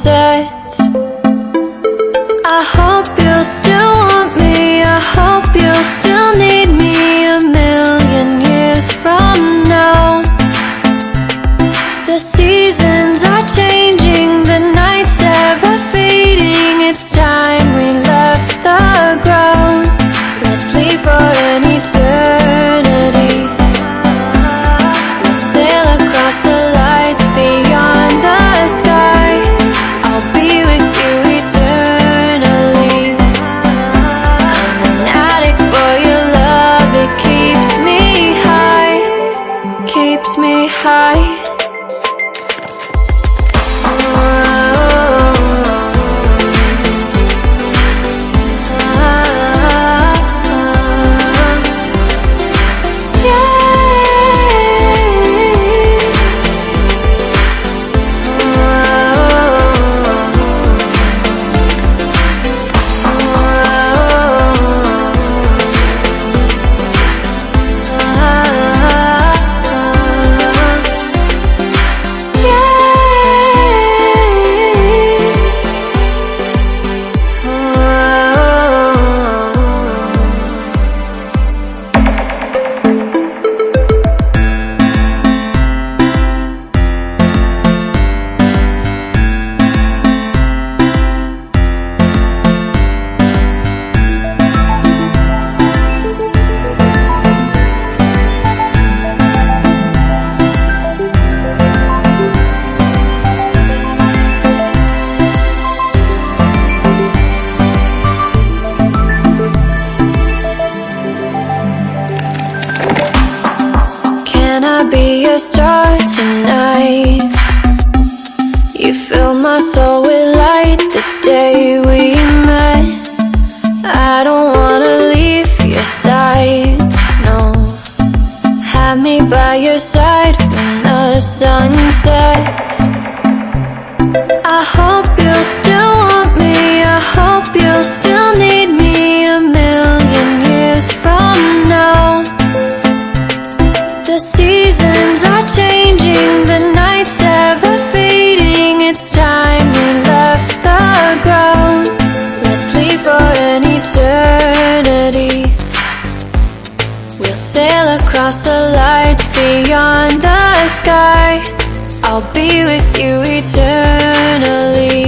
sunsets. I hope you'll still want me, I hope you'll still need me 1,000,000 years from now. The seasons are changing, the nights ever fading. It's time we left the ground. Let's leave for an eternity. We'll sail across the lights beyond the sky. I'll be with you eternally. I'm an addict for your love, it keeps me high, keeps me high. Can I be your star tonight? You fill my soul with light the day we met. I don't wanna leave your side, no. Have me by your side when the sun sets. I hope you'll still want me, I hope you'll still need me 1,000,000 years from now. The seasons are changing, the nights ever fading. It's time we left the ground. Let's leave for an eternity. We'll sail across the lights beyond the sky. I'll be with you eternally.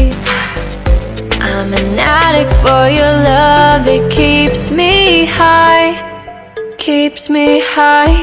I'm an addict for your love, it keeps me high, keeps me high.